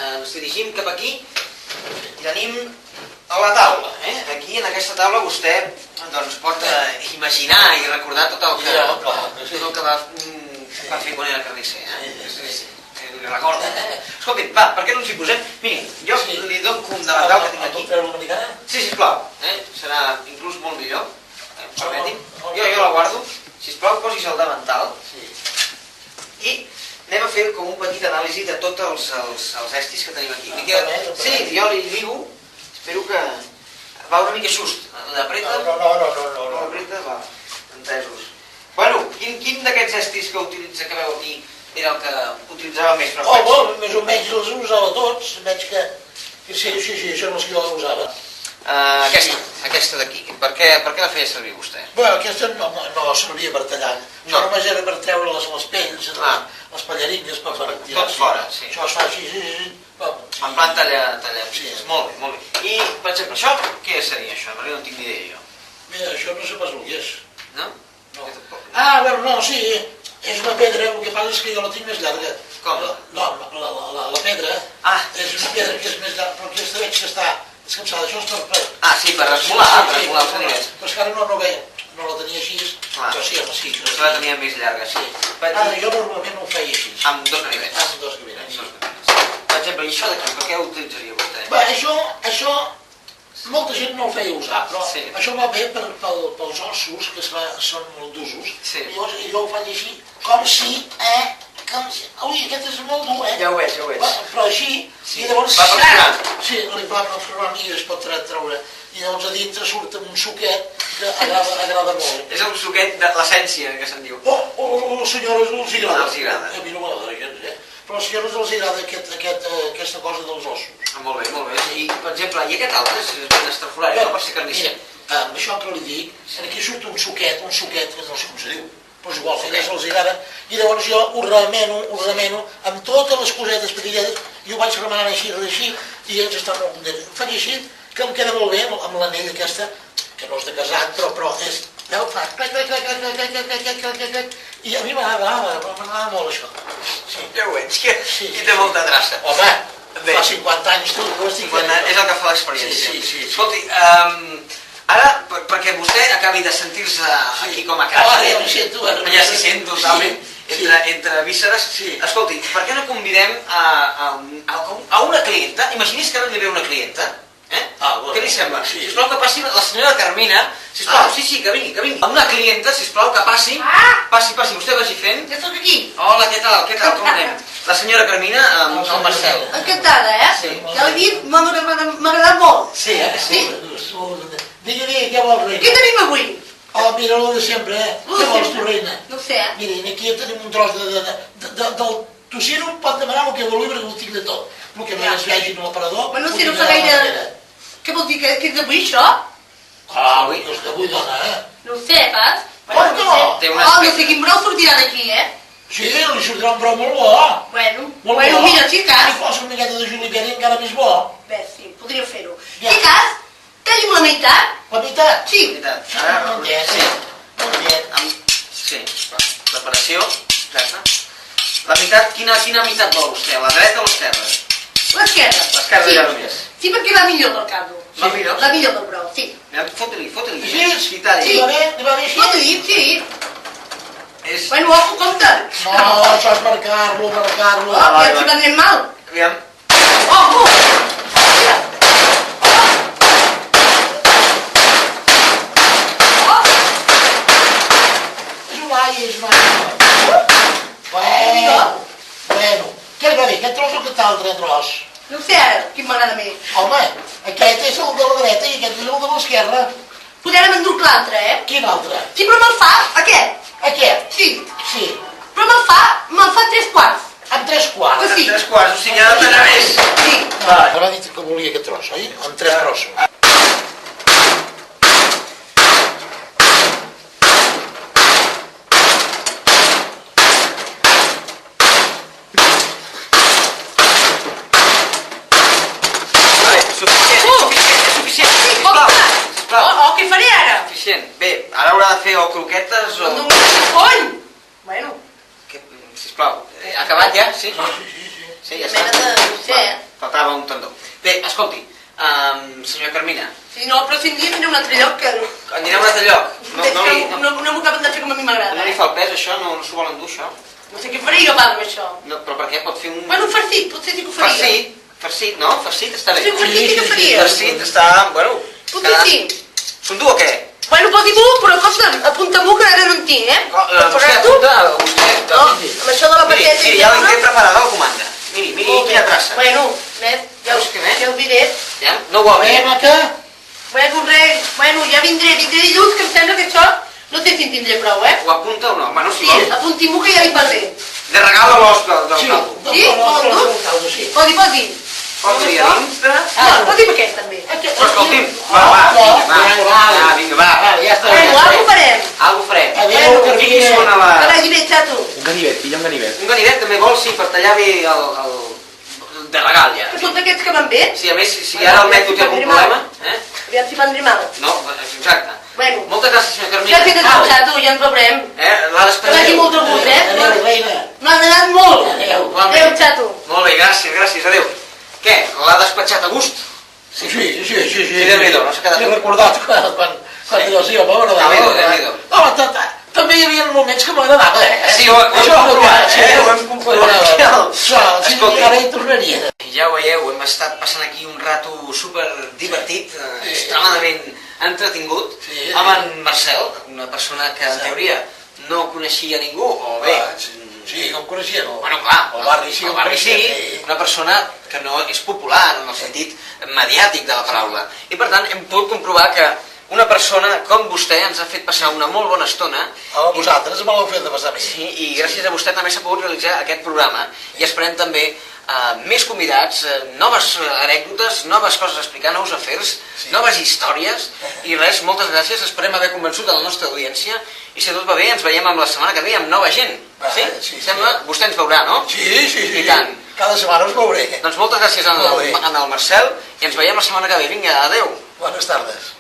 ens dirigim cap aquí i tenim a la taula. Aquí, en aquesta taula, vostè pot imaginar i recordar tot el que va fer quan era carnisser. Li recorda. Escolti'm, va, per què no ens hi posem? Miri, jo li dono un davantal que tinc aquí. Sí, sisplau. Serà inclús molt millor. Permeti'm. Jo la guardo. Sisplau, posis el davantal. I anem a fer com un petit anàlisi de tots els estris que tenim aquí. Sí, jo li lligo. Espero que... Va una mica just. L'apreta? No. L'apreta? Va. Entesos. Bueno, quin d'aquests estris que utilitza, que veu aquí, era el que utilitzava més freqüència? Més o menys els usava tots. Veig que... Sí, això no és que jo l'usava. Aquesta d'aquí. Per què la feia servir vostè? Bé, aquesta no servia per tallar. Això només era per treure les pells, les pallaringues per tirar. Tot fora, sí. Això es fa així. En plan tallar. Molt bé. I, per exemple, això, què seria això? Perquè no en tinc ni idea jo. Bé, això no sé pas el que és. No? No, sí. És una pedra, el que passa és que jo la tinc més llarga. Com? No, la pedra és una pedra que és més llarga, però aquesta veig que està escapçada. Això és per... Sí, per esmolar els animals. Però és que ara no la tenia així, però sí, home, sí. Això la tenia més llarga, sí. Ara, jo normalment no ho feia així. Amb dos ganivets. Amb dos ganivets. Per exemple, i això d'aquí, per què ho utilitzaria vostè? Bé, això... Molta gent no el feia usar, però això va bé pels ossos, que són molt d'usos. Llavors jo ho faig així, com si... Ui, aquest és molt dur, Ja ho veig. Però així, i llavors... Va perfurant. Sí, li va perfurant i es pot treure. I llavors a dintre surt amb un suquet que agrada molt. És un suquet de l'essència, que se'n diu. Les senyores els agrada. Els agrada. A mi no m'agrada gens, però als senyors els agrada aquesta cosa dels ossos. Molt bé. I, per exemple, i aquest altre és ben estrafolari, no per ser carnisser? Amb això que li dic, aquí surt un suquet, que no sé com se diu, però és igual, si ells els agrada, i llavors jo ho remeno amb totes les cosetes petitetes, i ho vaig remenant així, i ells estan molt contents. Ho faig així, que em queda molt bé amb l'anella aquesta, que no és de casat, però és... Veu, fa... I a mi m'agradava molt això. Ja ho veig, que hi té molta traça. Home, fa 50 anys tu ho estic fent. És el que fa l'experiència. Sí. Escolti, ara, perquè vostè acabi de sentir-se aquí com a casa... Ja m'hi sento. Ja s'hi sent totalment, entre vísceres. Escolti, per què no convidem a una clienta? Imagini's que ara li ve una clienta. Què li sembla? Sisplau que passi la senyora Carmina. Sisplau, sí, que vingui. Una clienta, sisplau, que passi. Passi, vostè vagi fent. Ja soc aquí. Hola, què tal, com anem? La senyora Carmina amb el Marcel. Encantada, Sí. Ja l'he dit, m'ha agradat molt. Sí, sí. Digui, què vols, reina? Què tenim avui? Mira, lo de sempre, Què vols tu, reina? No ho sé. Mira, aquí ja tenim un tros del tocino, pot demanar el que vulgui, perquè ho tinc de tot. El que més vegin a l'aparador... No sé, no sé gaire... Què vol dir, que és d'avui, això? Avui, és d'avui, dona, No ho sé, pas. no? No sé quin brou sortirà d'aquí, Sí, li sortirà un brou molt bo. Bueno, mira, si cas... Si fos una miqueta de julivera encara més bo. Bé, sí, podria fer-ho. Si cas, tenim la meitat. La meitat? Sí. Sí, preparació, exacte. La meitat, quina meitat vol vostè? La dreta o l'esquerra? L'esquerra. L'esquerra ja només. Sí, perquè va millor pel caldo. Va millor? Va millor pel brou, sí. Foti-li. Sí, li va bé així? Foti-li, sí. Bueno, ojo, compte. No, això és marcar-lo. Ja ens hi prendrem mal. Aviam. Ojo! És un Bueno, què li va bé? Aquest tros o aquest altre tros? No ho sé ara, quin m'agrada més. Home, aquest és el de la dreta i aquest és el de l'esquerra. Podem endur l'altre, Quin altre? Sí, però me'l fa aquest. Aquest? Sí. Però me'l fa 3/4. Amb 3/4? Sí. Amb 3/4, o sigui, ha de tenir més. Sí. Ara ha dit que volia aquest tros, oi? Amb 3 trossos. Què faré ara? Suficient. Bé, ara haurà de fer o croquetes o... No m'ho coll! Bueno. Sisplau, ha acabat ja? Sí? Sí. Sí, ja està. No sé. camina. Sí, no, però si un dia aniré a un altre lloc que... Anirà a un altre lloc. No m'ho acaben de fer com a mi m'agrada. No li fa el pes, això? No s'ho volen dur, això? No sé què faria jo, part amb això. No, però per què? Pot fer un... Bueno, un farcit, potser sí que ho faria. Farcit, no? Farcit està bé. Sí, un farcit sí que faria. Farcit està... Bueno... Potser sí. S'ho endú o què? Bueno, posi-m'ho, però escolta'm, apunta-m'ho que ara no en tinc, eh? Vostè apunta, vostè... No, amb això de la pateta... Miri, ja l'he preparada la comanda. Miri, quina traça. Bueno, ja ho diré. Ja? No ho obri. Maca? Bueno, res, ja vindré dilluns, que em sembla que això no sé si en tindré prou, eh? Ho apunta o no? Bueno, si Sí, vol. apunti-m'ho que ja li parlé. De regal a l'os del caldo. Sí? Sí. Posi. Posi-li a dintre. No, posi'm aquest també. Però escolti'm, va, vinga. Ja està. Bueno, algo farem. Algo farem. Adéu, Bueno, Aquí sona la... Que vagi bé, xato. Un ganivet, pilla un ganivet. Un ganivet també vol, sí, per tallar bé el... de regal, ja. Que són d'aquests que van bé. Sí, a més, si ara el mètode té algun problema... Aviam si prendré mal. No, exacte. Bueno. Moltes gràcies, senyora Carmina. Gràcies a tu, xato, ja ens veurem. La Que vagi despedida. molt de gust, Adéu, reina. M'ha agradat molt. Adéu. Adéu, xato. Molt bé, gràcies, adéu. Què, l'ha despatxat a gust? Sí. Déu-n'hi-do, no s'ha quedat... He recordat quan dius, sí, home, m'agradava. Déu-n'hi-do. Home, també hi havia moments que m'agradava, eh? Sí, ho hem comprovat, ho hem comprovat. Escolti, ara hi tornaria. Ja ho veieu, hem estat passant aquí un rato super divertit, extremadament entretingut, amb en Marcel, una persona que en teoria no coneixia ningú, o bé... Sí, com coneixia, no? Bueno, clar, el barri sí, una persona que no és popular en el sentit mediàtic de la paraula. I per tant hem pogut comprovar que una persona com vostè ens ha fet passar una molt bona estona. Home, vosaltres me l'heu fet de passar bé. Sí, i gràcies a vostè també s'ha pogut realitzar aquest programa i esperem també més convidats, noves anècdotes, noves coses a explicar, nous afers, noves històries i res, moltes gràcies, esperem haver convençut a la nostra audiència i si tot va bé ens veiem amb la setmana que ve amb nova gent. Sí? Sembla? Vostè ens veurà, no? Sí. I tant. Cada setmana us veuré. Doncs moltes gràcies al Marcel i ens veiem la setmana que ve. Vinga, adeu. Buenas tardes.